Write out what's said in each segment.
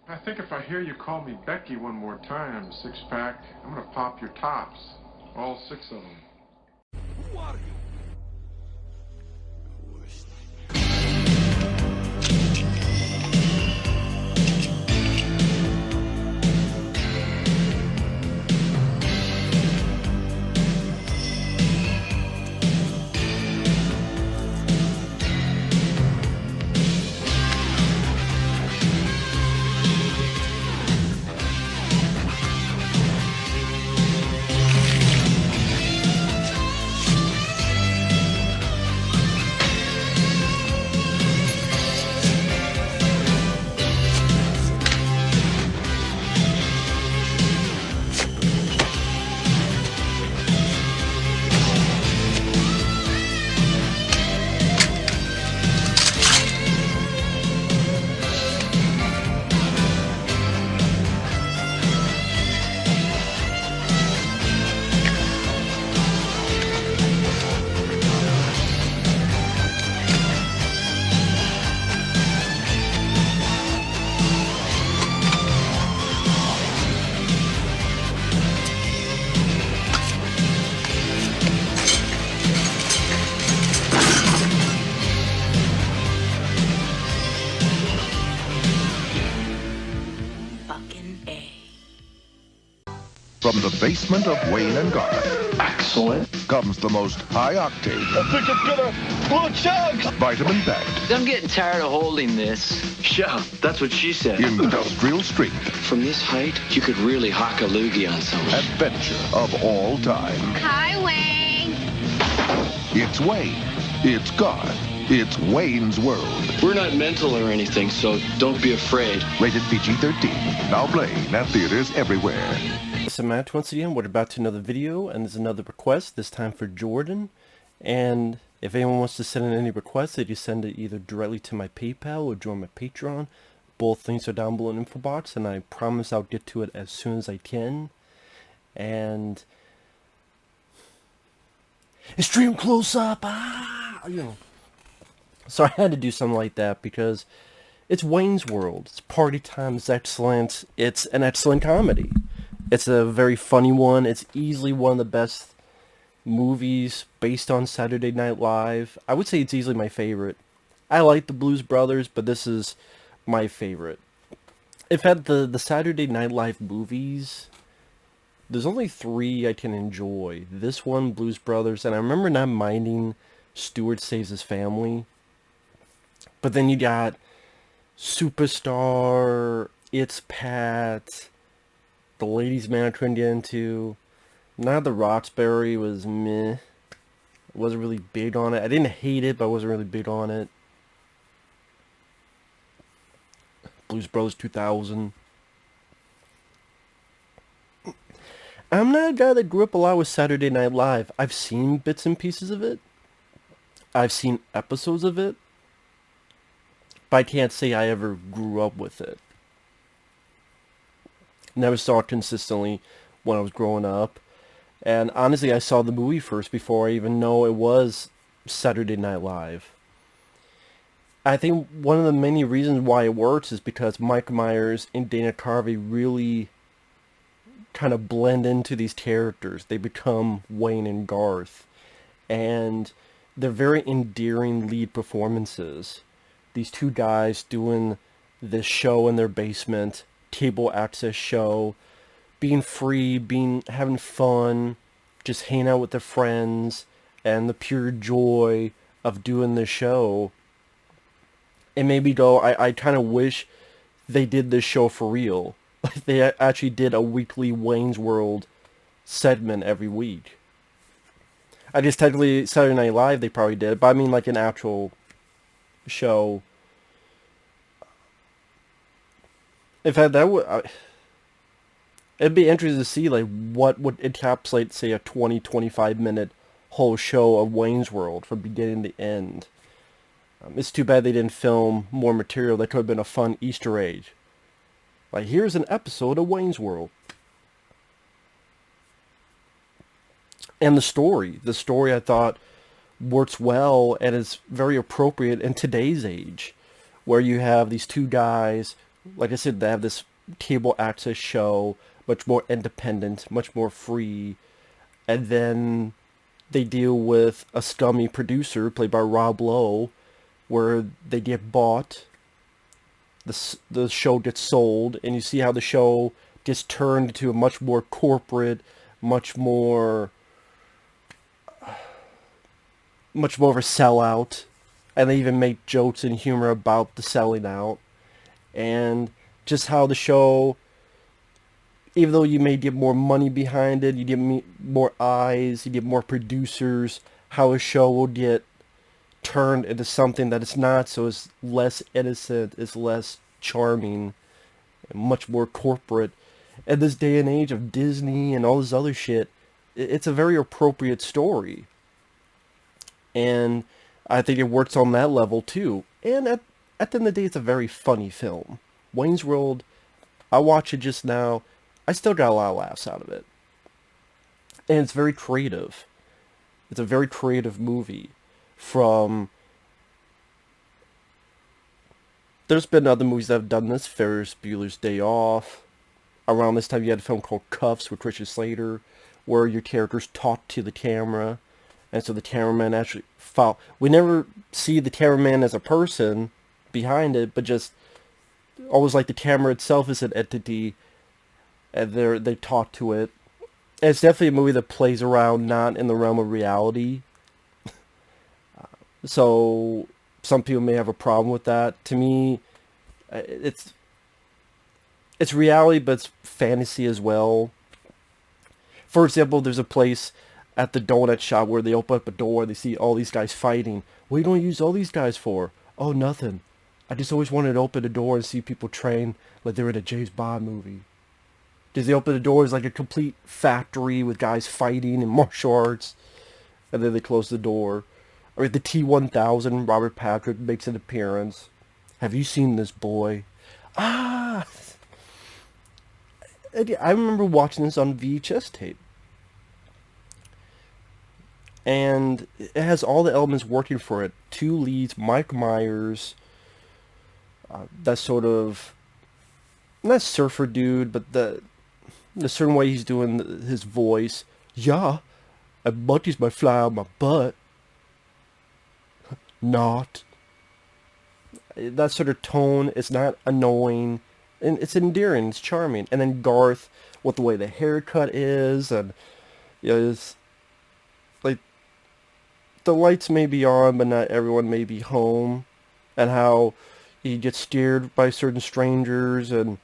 I think if I hear you call me Becky one more time, six-pack, I'm gonna pop your tops. All 6 of them. Who are you? From the basement of Wayne and Garth. Excellent. Comes the most high-octane. I think I'm gonna blow chugs. Vitamin-packed. I'm getting tired of holding this. Yeah, that's what she said. Industrial strength. From this height, you could really hock a loogie on someone. Adventure of all time. Hi, Wayne. It's Wayne. It's Garth. It's Wayne's World. We're not mental or anything, so don't be afraid. Rated PG-13. Now playing at theaters everywhere. So Matt, once again, we're about to another video, and there's another request, this time for Jordon. And if anyone wants to send in any requests, they just send it either directly to my PayPal or join my Patreon. Both links are down below in the info box, and I promise I'll get to it as soon as I can. And extreme close-up, you know. So I had to do something like that because it's Wayne's World. It's party time. It's excellent. It's an excellent comedy. It's a very funny one. It's easily one of the best movies based on Saturday Night Live. I would say it's easily my favorite. I like the Blues Brothers, but this is my favorite. In fact, the Saturday Night Live movies, there's only 3 I can enjoy. This one, Blues Brothers, and I remember not minding Stewart Saves His Family. But then you got Superstar, It's Pat, The Ladies' Man I couldn't get into. Now the Roxbury was meh. I wasn't really big on it. I didn't hate it, but I wasn't really big on it. Blues Brothers 2000. I'm not a guy that grew up a lot with Saturday Night Live. I've seen bits and pieces of it. I've seen episodes of it. But I can't say I ever grew up with it. Never saw it consistently when I was growing up. And honestly, I saw the movie first before I even know it was Saturday Night Live. I think one of the many reasons why it works is because Mike Myers and Dana Carvey really kind of blend into these characters. They become Wayne and Garth. And they're very endearing lead performances. These 2 guys doing this show in their basement, cable access show, being free, having fun, just hanging out with their friends, and the pure joy of doing this show. And maybe though, I kind of wish they did this show for real. Like they actually did a weekly Wayne's World segment every week. I guess technically Saturday Night Live they probably did, but I mean like an actual show. In fact, that would it'd be interesting to see like what would encapsulate, say, a 20-25 minute whole show of Wayne's World from beginning to end. It's too bad they didn't film more material. That could have been a fun Easter egg. Like, here's an episode of Wayne's World. And the story I thought works well and is very appropriate in today's age, where you have these 2 guys like I said, they have this cable access show, much more independent, much more free, and then they deal with a scummy producer played by Rob Lowe, where they get bought, the show gets sold, and you see how the show gets turned into a much more corporate, much more of a sellout, and they even make jokes and humor about the selling out, and just how the show, even though you may get more money behind it, you get more eyes, you get more producers, how a show will get turned into something that it's not, so it's less innocent, it's less charming, and much more corporate. At this day and age of Disney and all this other shit, it's a very appropriate story. And I think it works on that level too. And at the end of the day, it's a very funny film. Wayne's World, I watch it just now, I still got a lot of laughs out of it. And it's very creative. It's a very creative movie. There's been other movies that have done this. Ferris Bueller's Day Off. Around this time you had a film called Cuffs with Richard Slater, where your characters talk to the camera, and so the cameraman actually we never see the cameraman as a person behind it, but just almost like the camera itself is an entity, and they talk to it. And it's definitely a movie that plays around not in the realm of reality. So some people may have a problem with that. To me, it's reality, but it's fantasy as well. For example, there's a place at the donut shop where they open up a door and they see all these guys fighting. What are you going to use all these guys for? Oh, nothing. I just always wanted to open the door and see people train like they're in a James Bond movie. Because they open the door, it's like a complete factory with guys fighting and martial arts. And then they close the door. I mean, the T-1000, Robert Patrick makes an appearance. Have you seen this boy? Ah! I remember watching this on VHS tape. And it has all the elements working for it. Two leads, Mike Myers, that sort of, not surfer dude, but the certain way he's doing his voice. Yeah, monkeys might fly out my butt. Not. That sort of tone, it's not annoying, and it's endearing, it's charming. And then Garth, with the way the haircut is, and it's like, the lights may be on, but not everyone may be home, and how he gets steered by certain strangers, and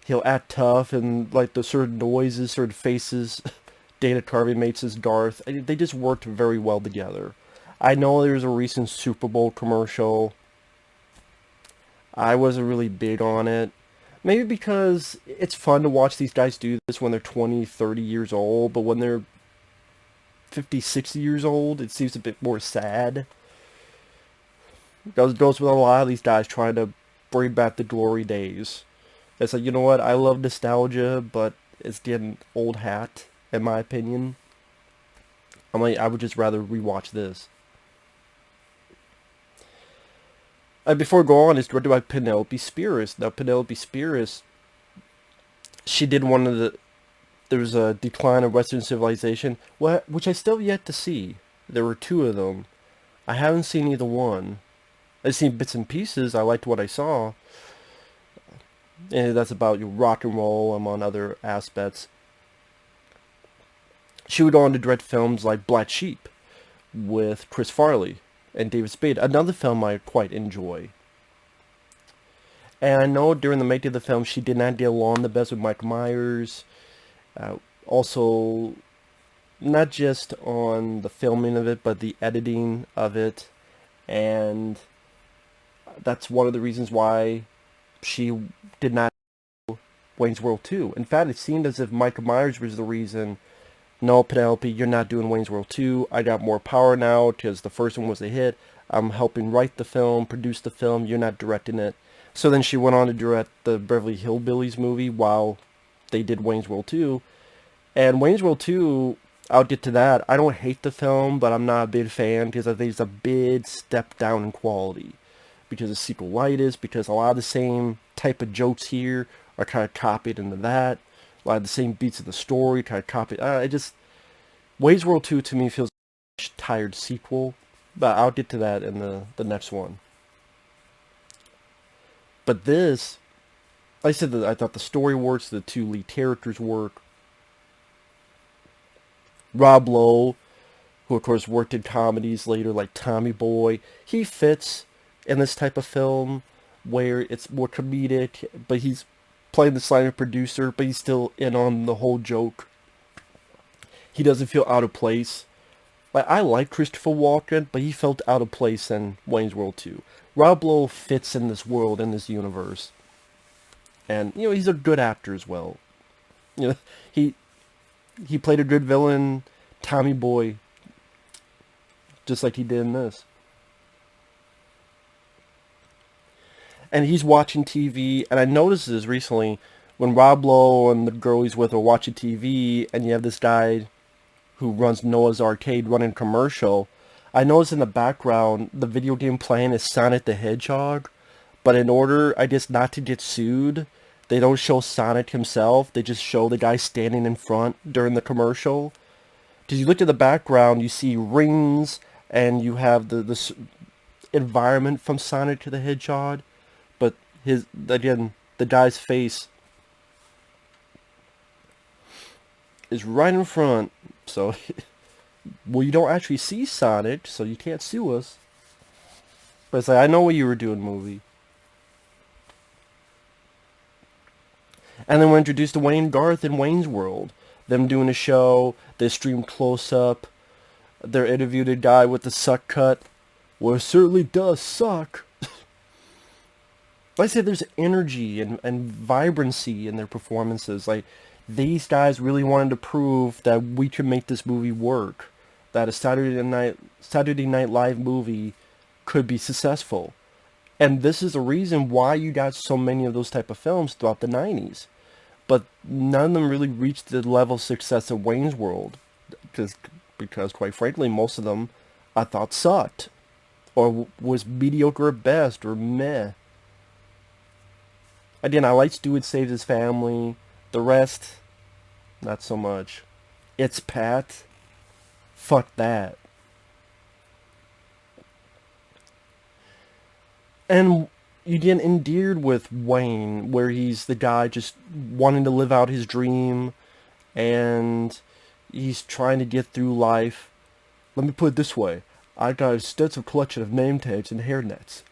he'll act tough, and like the certain noises, certain faces Dana Carvey makes as Garth, they just worked very well together. I know there's a recent Super Bowl commercial. I wasn't really big on it. Maybe because it's fun to watch these guys do this when they're 20, 30 years old, but when they're 50, 60 years old, it seems a bit more sad. It goes with a lot of these guys trying to bring back the glory days. It's like, you know what, I love nostalgia, but it's getting old hat, in my opinion. I would just rather rewatch this. Before I go on, it's directed by Penelope Spheeris. Now, Penelope Spheeris, she did there was a Decline of Western Civilization, which I still have yet to see. There were two of them. I haven't seen either one. I've seen bits and pieces. I liked what I saw. And that's about rock and roll, among other aspects. She would go on to direct films like Black Sheep with Chris Farley and David Spade, another film I quite enjoy. And I know during the making of the film she did not get along the best with Mike Myers. Also, not just on the filming of it, but the editing of it. And that's one of the reasons why she did not do Wayne's World 2. In fact, it seemed as if Mike Myers was the reason. No, Penelope, you're not doing Wayne's World 2. I got more power now because the first one was a hit. I'm helping write the film, produce the film. You're not directing it. So then she went on to direct the Beverly Hillbillies movie while they did Wayne's World 2. And Wayne's World 2, I'll get to that. I don't hate the film, but I'm not a big fan because I think it's a big step down in quality. because of sequelitis, because a lot of the same type of jokes here are kind of copied into that. A lot of the same beats of the story kind of copied. Wayne's World 2 to me feels like a tired sequel, but I'll get to that in the next one. But this, like I said, I thought the story works, the two lead characters work. Rob Lowe, who of course worked in comedies later like Tommy Boy, he fits in this type of film where it's more comedic, but he's playing the silent producer, but he's still in on the whole joke. He doesn't feel out of place. Like, I like Christopher Walken, but he felt out of place in Wayne's World 2. Rob Lowe fits in this world, in this universe. And, he's a good actor as well. He played a good villain, Tommy Boy, just like he did in this. And he's watching TV, and I noticed this recently, when Rob Lowe and the girl he's with are watching TV, and you have this guy who runs Noah's Arcade running a commercial, I noticed in the background, the video game playing is Sonic the Hedgehog, but in order, I guess, not to get sued, they don't show Sonic himself, they just show the guy standing in front during the commercial. Because you look at the background, you see rings, and you have this environment from Sonic the Hedgehog, but the guy's face is right in front, so, well, you don't actually see Sonic, so you can't sue us. But it's like, I know what you were doing, movie. And then we're introduced to Wayne Garth in Wayne's World. Them doing a show, they stream close-up, they're interviewed a guy with the suck cut. Well, it certainly does suck. Like I said, there's energy and vibrancy in their performances. Like, these guys really wanted to prove that we could make this movie work. That a Saturday Night Live movie could be successful. And this is the reason why you got so many of those type of films throughout the 90s. But none of them really reached the level of success of Wayne's World. Because quite frankly, most of them I thought sucked. Or was mediocre at best, or meh. Again, I like Stu Saves His Family. The rest, not so much. It's Pat. Fuck that. And you get endeared with Wayne, where he's the guy just wanting to live out his dream, and he's trying to get through life. Let me put it this way. I got an extensive collection of name tags and hairnets.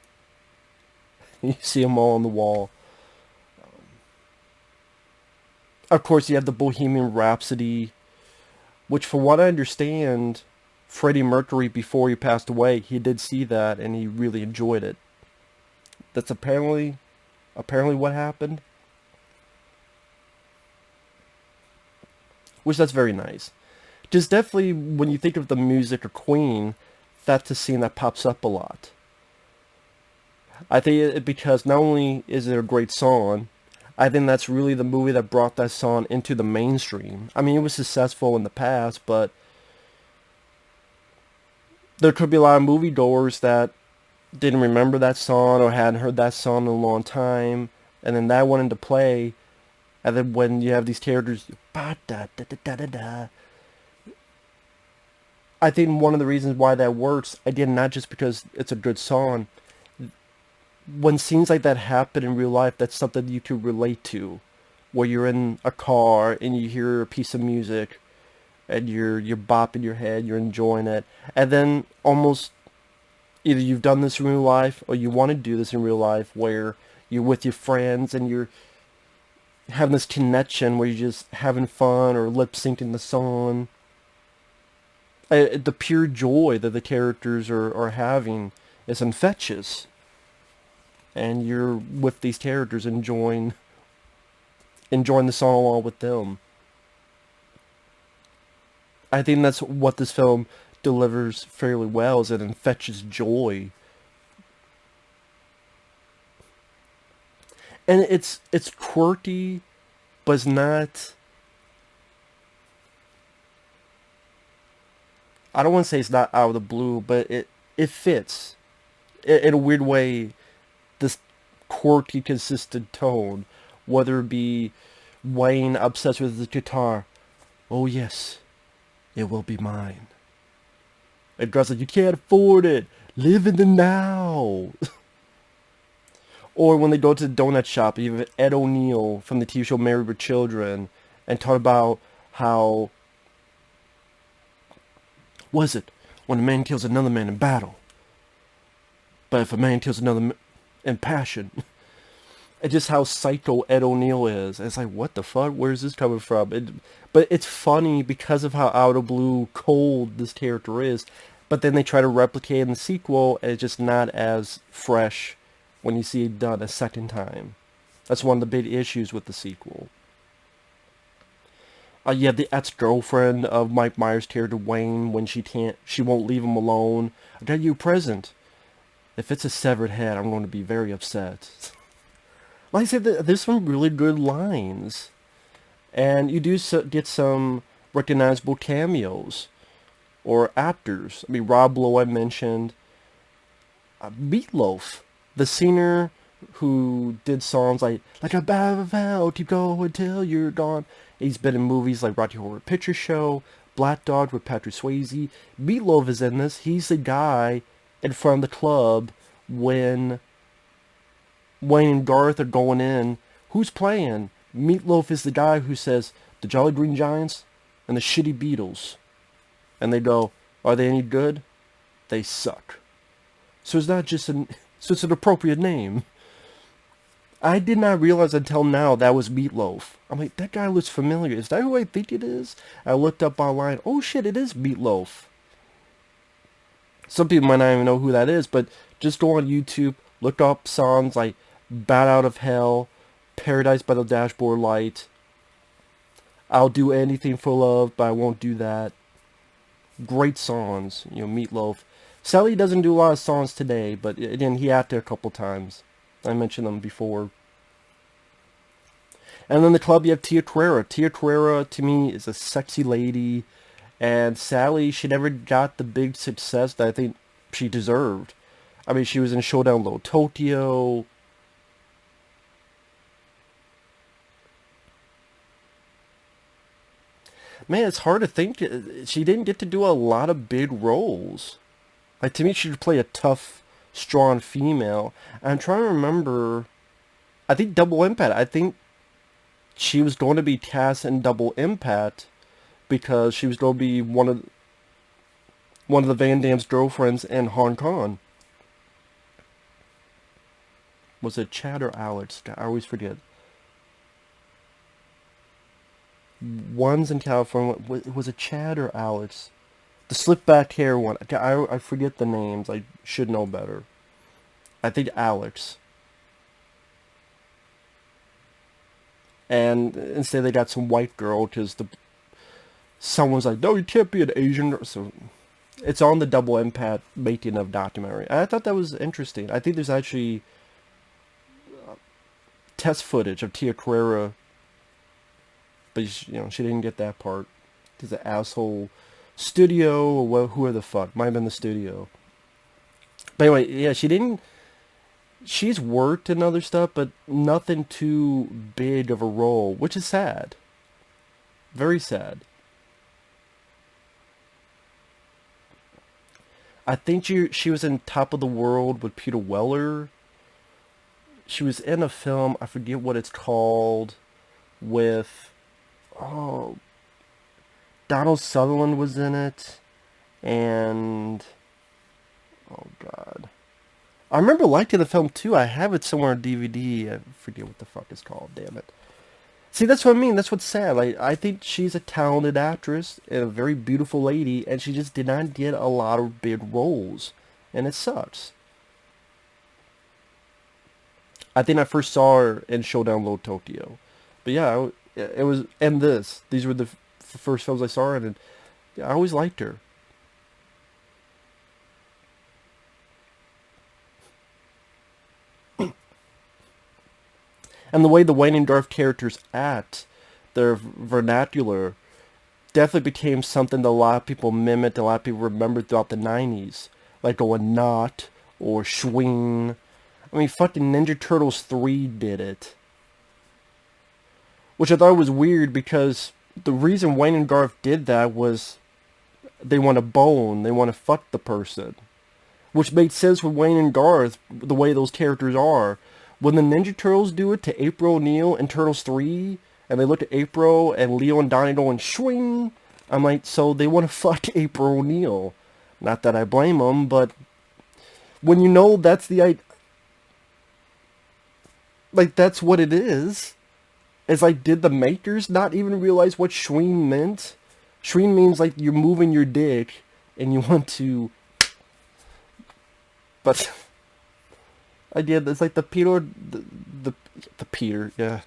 You see them all on the wall. Of course, you have the Bohemian Rhapsody, which, from what I understand, Freddie Mercury, before he passed away, he did see that, and he really enjoyed it. That's apparently what happened. Which, that's very nice. Just definitely, when you think of the music of Queen, that's a scene that pops up a lot. I think because not only is it a great song, I think that's really the movie that brought that song into the mainstream. I mean, it was successful in the past, but there could be a lot of moviegoers that didn't remember that song or hadn't heard that song in a long time, and then that went into play, and then when you have these characters, ba-da-da-da-da-da-da, I think one of the reasons why that works, again, not just because it's a good song, when scenes like that happen in real life, that's something you can relate to, where you're in a car and you hear a piece of music and you're bopping your head, you're enjoying it, and then almost either you've done this in real life or you want to do this in real life, where you're with your friends and you're having this connection where you're just having fun or lip syncing the song. The pure joy that the characters are having is infectious. And you're with these characters enjoying the song along with them. I think that's what this film delivers fairly well, is an infectious joy. And it's quirky, but it's not... I don't want to say it's not out of the blue, but it fits. In a weird way, quirky, consistent tone. Whether it be Wayne obsessed with the guitar. Oh yes, it will be mine. And Garth's like, you can't afford it. Live in the now. Or when they go to the donut shop, you have Ed O'Neill from the TV show Married with Children, and talk about how, was it when a man kills another man in battle? But if a man kills another in passion, and just how psycho Ed O'Neill is. And it's like, what the fuck? Where's this coming from? But it's funny because of how out of blue cold this character is. But then they try to replicate in the sequel, and it's just not as fresh when you see it done a second time. That's one of the big issues with the sequel. You have the ex-girlfriend of Mike Myers' character Wayne when she won't leave him alone. I got you a present. If it's a severed head, I'm going to be very upset. Like I said, there's some really good lines. And you do get some recognizable cameos. Or actors. I mean, Rob Lowe I mentioned. Meatloaf. The singer who did songs like a bad vow, keep going till you're gone. He's been in movies like Rocky Horror Picture Show, Black Dog with Patrick Swayze. Meatloaf is in this. He's the guy in front of the club when Wayne and Garth are going in. Who's playing? Meatloaf is the guy who says, the Jolly Green Giants and the Shitty Beatles. And they go, are they any good? They suck. So it's not just so it's an appropriate name. I did not realize until now that was Meatloaf. I'm like, that guy looks familiar. Is that who I think it is? I looked up online. Oh shit, it is Meatloaf. Some people might not even know who that is, but just go on YouTube, look up songs like Bat Out of Hell, Paradise by the Dashboard Light, I'll Do Anything for Love, but I Won't Do That. Great songs, Meatloaf. Sadly, he doesn't do a lot of songs today, but again, he acted a couple times. I mentioned them before. And then the club, you have Tia Carrere. Tia Carrere, to me, is a sexy lady. And sadly, she never got the big success that I think she deserved. I mean, she was in Showdown Low Tokyo. Man, it's hard to think. She didn't get to do a lot of big roles. Like, to me, she should play a tough, strong female. And I'm trying to remember. I think Double Impact. I think she was going to be cast in Double Impact because she was going to be one of the Van Damme's girlfriends in Hong Kong. Was it Chad or Alex? I always forget. One's in California. Was it Chad or Alex? The slick back hair one. I forget the names. I should know better. I think Alex. And instead they got some white girl because someone's like, no, you can't be an Asian girl. So it's on the Double Impact making of documentary. And I thought that was interesting. I think there's actually test footage of Tia Carrere, but she didn't get that part because the asshole studio or who the fuck might have been the studio. But anyway, yeah, she didn't. She's worked in other stuff, but nothing too big of a role, which is sad. Very sad. I think she was in Top of the World with Peter Weller. She was in a film, I forget what it's called, with, Donald Sutherland was in it, and, oh god. I remember liking the film too. I have it somewhere on DVD. I forget what the fuck it's called, damn it. See, that's what I mean. That's what's sad. I think she's a talented actress and a very beautiful lady, and she just did not get a lot of big roles, and it sucks. I think I first saw her in Showdown Low Tokyo. But yeah, it was, and these were the first films I saw her in, and yeah, I always liked her. And the way the Wayne and Garth characters act, their vernacular, definitely became something that a lot of people mimicked, a lot of people remembered throughout the 90s. Like going not, or swing. I mean, fucking Ninja Turtles 3 did it. Which I thought was weird because the reason Wayne and Garth did that was they want to bone, they want to fuck the person. Which made sense with Wayne and Garth, the way those characters are. When the Ninja Turtles do it to April O'Neil in Turtles 3, and they look at April and Leo and Donnie going swing, I'm like, so they want to fuck April O'Neil. Not that I blame them, but when you know that's the... Like, that's what it is. It's like, did the makers not even realize what Schween meant? Schween means, like, you're moving your dick, and you want to... But... I did, it's like the Peter... The Peter, yeah.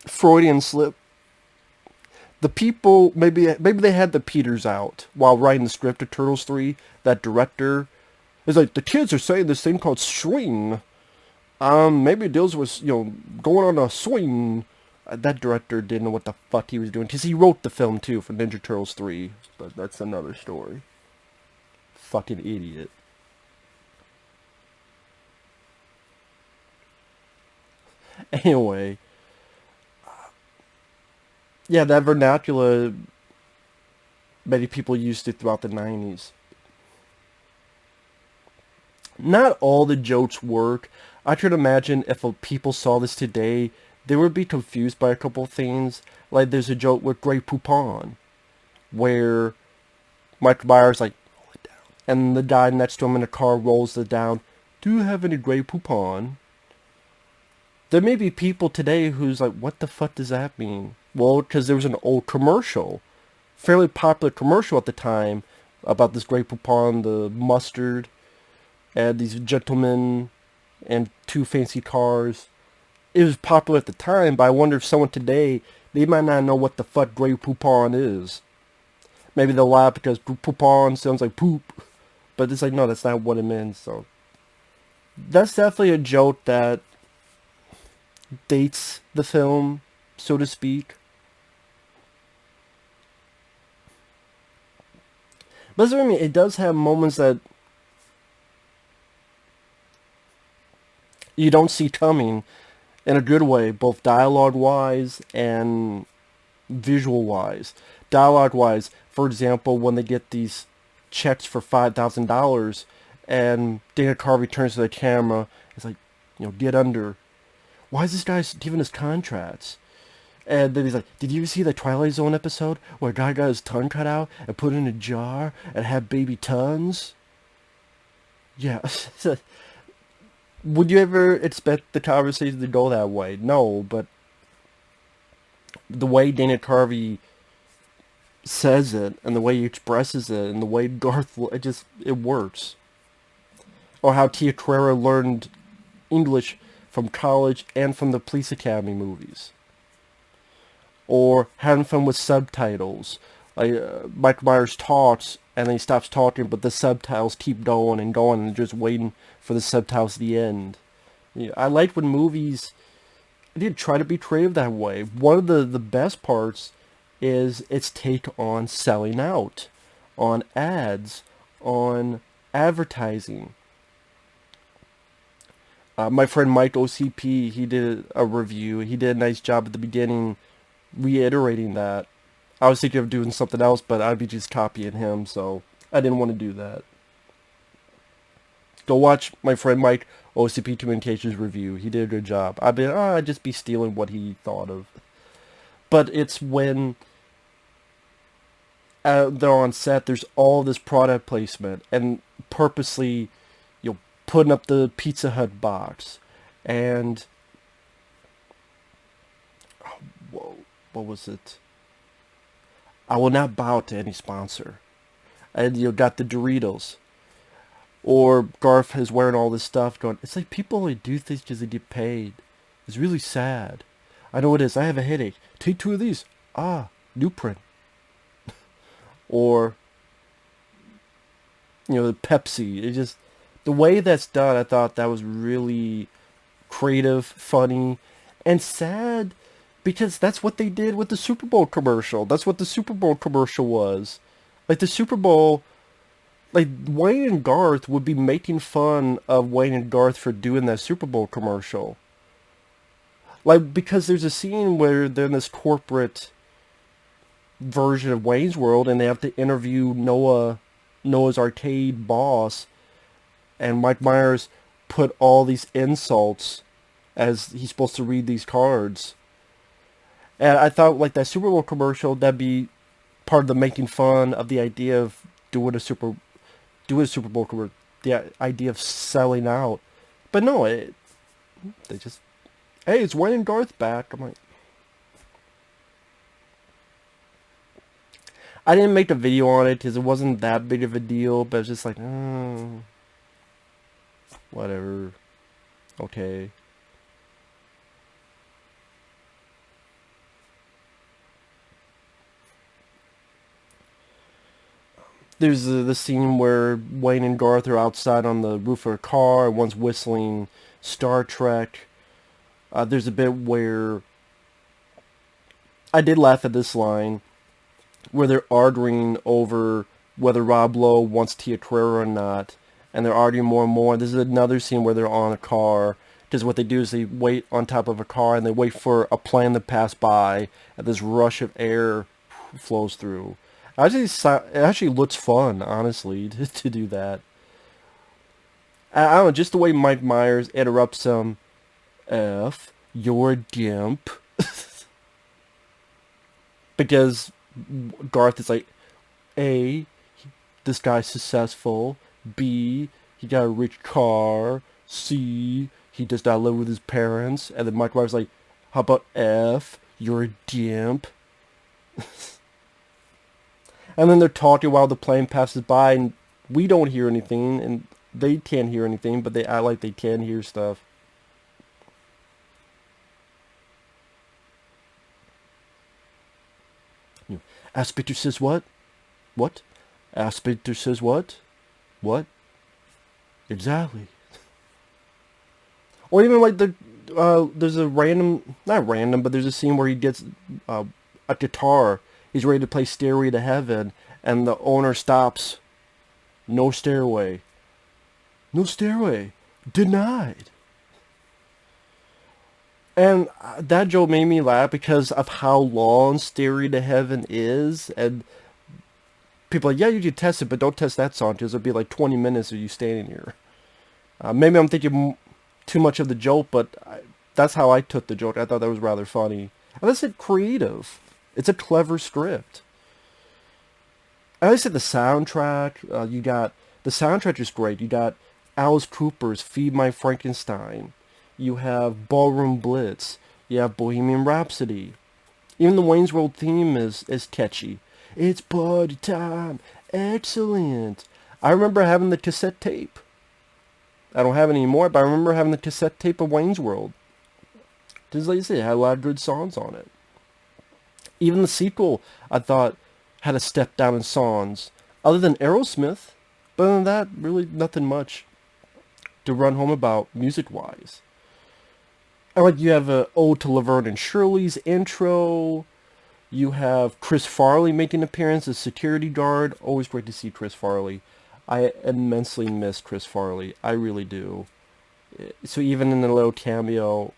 Freudian slip. The people, maybe they had the Peters out while writing the script of Turtles 3. That director is like, the kids are saying this thing called swing. Maybe it deals with, going on a swing. That director didn't know what the fuck he was doing. Because he wrote the film, too, for Ninja Turtles 3. But that's another story. Fucking idiot. Anyway. Yeah, that vernacular, many people used it throughout the 90s. Not all the jokes work. I could imagine if people saw this today, they would be confused by a couple of things. Like, there's a joke with Grey Poupon, where Michael Myers, like, roll it down. And the guy next to him in the car rolls it down. Do you have any Grey Poupon? There may be people today who's like, what the fuck does that mean? Well, because there was an old commercial, fairly popular commercial at the time, about this Grey Poupon, the mustard, and these gentlemen, and 2 fancy cars. It was popular at the time, but I wonder if someone today, they might not know what the fuck Grey Poupon is. Maybe they'll laugh because Poupon sounds like poop, but it's like, no, that's not what it means, so. That's definitely a joke that dates the film, so to speak. But that's what I mean, it does have moments that you don't see coming in a good way, both dialogue-wise and visual-wise. Dialogue-wise, for example, when they get these checks for $5,000 and Dana Carvey turns to the camera, it's like, get under. Why is this guy giving us contracts? And then he's like, did you see the Twilight Zone episode where a guy got his tongue cut out and put it in a jar and had baby tongues? Yeah. Would you ever expect the conversation to go that way? No, but the way Dana Carvey says it and the way he expresses it and the way Garth, it works. Or how Tia Carrere learned English from college and from the Police Academy movies. Or having fun with subtitles. Like, Mike Myers talks, and then he stops talking, but the subtitles keep going and going, and just waiting for the subtitles at the end. I like when movies did try to be creative that way. One of the best parts is its take on selling out, on ads, on advertising. My friend Mike OCP, he did a review. He did a nice job at the beginning reiterating that. I was thinking of doing something else, but I'd be just copying him, so I didn't want to do that. Go watch my friend Mike OCP Communications review. He did a good job. I'd just be stealing what he thought of. But it's when they're on set, there's all this product placement, and purposely, putting up the Pizza Hut box, and what was it? I will not bow to any sponsor. And you got the Doritos. Or Garth is wearing all this stuff going, it's like people only do things because they get paid. It's really sad. I know it is. I have a headache. Take 2 of these. Nuprin. Or, the Pepsi. It just, the way that's done, I thought that was really creative, funny, and sad. Because that's what they did with the Super Bowl commercial. That's what the Super Bowl commercial was. Like, the Super Bowl, like, Wayne and Garth would be making fun of Wayne and Garth for doing that Super Bowl commercial. Like, because there's a scene where they're in this corporate version of Wayne's World, and they have to interview Noah's arcade boss, and Mike Myers put all these insults as he's supposed to read these cards. And I thought, like, that Super Bowl commercial, that'd be part of the making fun of the idea of doing a Super Bowl commercial, the idea of selling out. But no, they just, hey, it's Wayne and Garth back. I'm like, I didn't make a video on it because it wasn't that big of a deal, but it's just like, whatever. Okay. There's the scene where Wayne and Garth are outside on the roof of a car, and one's whistling Star Trek. There's a bit where I did laugh at this line, where they're arguing over whether Rob Lowe wants Tia Carrere or not, and they're arguing more and more. This is another scene where they're on a car, because what they do is they wait on top of a car, and they wait for a plane to pass by, and this rush of air flows through. It actually looks fun, honestly, to do that. I don't know, just the way Mike Myers interrupts him. F, you're a gimp. Because Garth is like, A, this guy's successful. B, he got a rich car. C, he does not live with his parents. And then Mike Myers is like, how about F, you're a gimp. And then they're talking while the plane passes by, and we don't hear anything, and they can't hear anything, but they act like they can hear stuff. Aspector says what? What? Aspector says what? What? Exactly. Or even like there's a random, not random, but there's a scene where he gets a guitar. He's ready to play Stairway to Heaven, and the owner stops. No stairway. No stairway. Denied. And that joke made me laugh because of how long Stairway to Heaven is, and people are like, yeah, you can test it, but don't test that song, because it'll be like 20 minutes of you standing here. Maybe I'm thinking too much of the joke, but that's how I took the joke. I thought that was rather funny. And that's it, creative. It's a clever script. I said the soundtrack. The soundtrack is great. You got Alice Cooper's "Feed My Frankenstein." You have Ballroom Blitz. You have Bohemian Rhapsody. Even the Wayne's World theme is catchy. It's party time. Excellent. I remember having the cassette tape. I don't have it anymore, but I remember having the cassette tape of Wayne's World. Just like you said, it had a lot of good songs on it. Even the sequel, I thought, had a step down in songs. Other than Aerosmith, but other than that, really nothing much to run home about music-wise. I like you have a Ode to Laverne and Shirley's intro. You have Chris Farley making an appearance as security guard. Always great to see Chris Farley. I immensely miss Chris Farley. I really do. So even in the little cameo,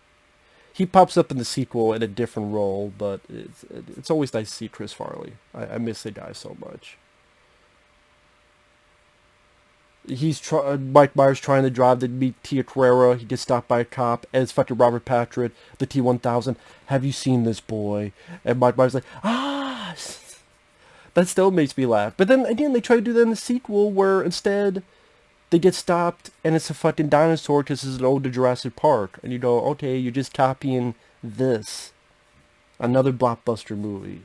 he pops up in the sequel in a different role, but it's always nice to see Chris Farley. I miss the guy so much. Mike Myers trying to drive to meet Tia Carrere. He gets stopped by a cop, and it's fucking Robert Patrick, the T-1000. Have you seen this boy? And Mike Myers like, ah! That still makes me laugh. But then again, they try to do that in the sequel, where instead they get stopped, and it's a fucking dinosaur because it's an ode to Jurassic Park. And you go, okay, you're just copying this. Another blockbuster movie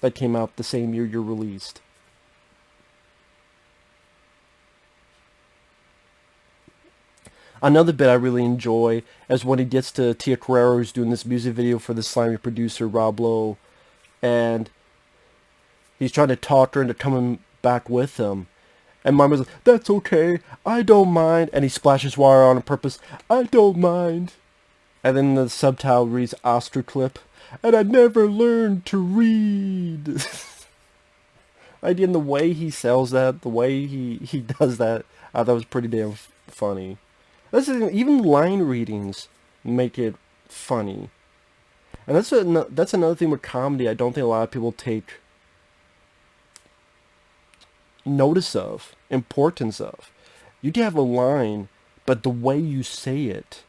that came out the same year you're released. Another bit I really enjoy is when he gets to Tia Carrere, who's doing this music video for the slimy producer, Rob Lowe, and he's trying to talk her into coming back with him. And Mama's like, that's okay, I don't mind. And he splashes water on purpose, I don't mind. And then the subtitle reads, Oscar clip, and I never learned to read. Again, the way he sells that, the way he does that, I thought was pretty damn funny. This is, even line readings make it funny. And that's another thing with comedy I don't think a lot of people take notice of, importance of. You can have a line, but the way you say it,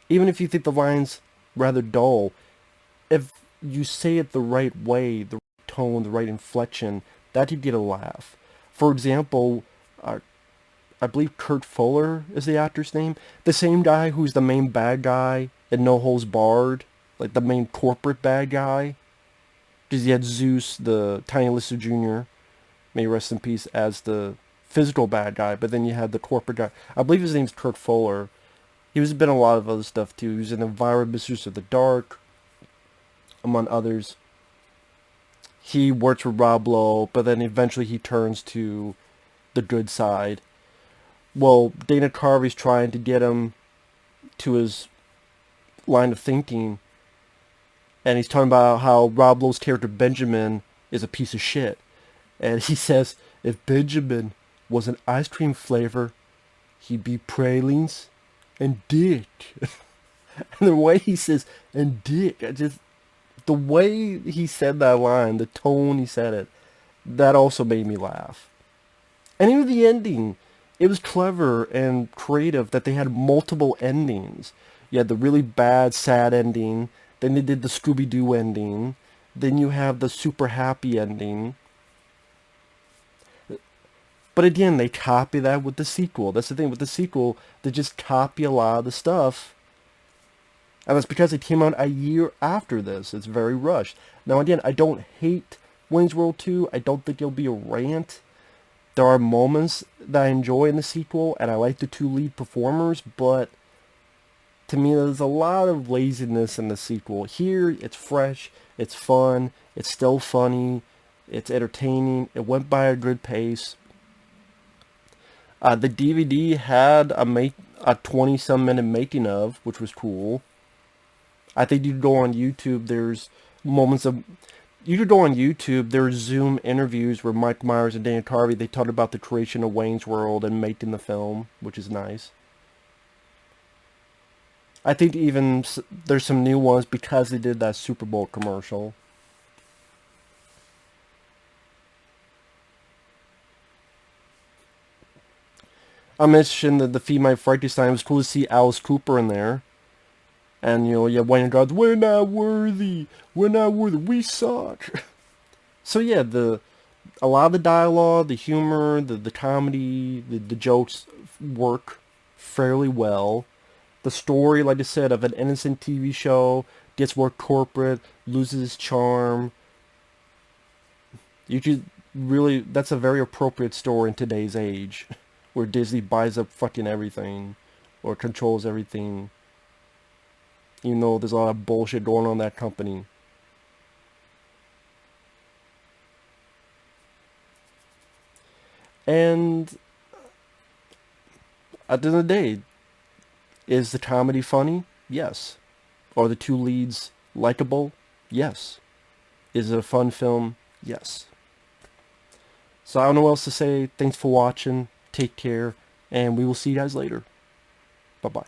even if you think the line's rather dull, if you say it the right way, the right tone, the right inflection, that could get a laugh. For example, I believe Kurt Fuller is the actor's name. The same guy who's the main bad guy in No Holds Barred, like the main corporate bad guy. Because you had Zeus, the Tiny Lister Jr., may he rest in peace, as the physical bad guy, but then you had the corporate guy. I believe his name's Kurt Fuller. He was been in a lot of other stuff too. He was in The Violent Mistress of the Dark, among others. He works with Rob Lowe, but then eventually he turns to the good side. Well, Dana Carvey's trying to get him to his line of thinking, and he's talking about how Rob Lowe's character Benjamin is a piece of shit. And he says, if Benjamin was an ice cream flavor, he'd be pralines and dick. And the way he says, and dick, the way he said that line, the tone he said it, that also made me laugh. And even the ending, it was clever and creative that they had multiple endings. You had the really bad, sad ending, then they did the Scooby-Doo ending, then you have the super happy ending. But again, they copy that with the sequel. That's the thing with the sequel. They just copy a lot of the stuff. And that's because it came out a year after this. It's very rushed. Now again, I don't hate Wayne's World 2. I don't think it'll be a rant. There are moments that I enjoy in the sequel, and I like the two lead performers, but to me there's a lot of laziness in the sequel. Here, it's fresh, it's fun, it's still funny, it's entertaining, it went by a good pace. The DVD had a 20-some minute making of, which was cool. I think you could go on YouTube, there's moments of... You could go on YouTube, there's Zoom interviews where Mike Myers and Dana Carvey, they talked about the creation of Wayne's World and making the film, which is nice. I think even there's some new ones because they did that Super Bowl commercial. I mentioned that the Female Frankenstein. It was cool to see Alice Cooper in there. And, you know, yeah, Wayne and God's, we're not worthy, we suck. So yeah, a lot of the dialogue, the humor, the comedy, the jokes work fairly well. The story, like I said, of an innocent TV show gets more corporate, loses its charm. You could really, that's a very appropriate story in today's age, where Disney buys up fucking everything, or controls everything. Even though there's a lot of bullshit going on in that company. And at the end of the day, is the comedy funny? Yes. Are the two leads likable? Yes. Is it a fun film? Yes. So I don't know what else to say. Thanks for watching. Take care. And we will see you guys later. Bye-bye.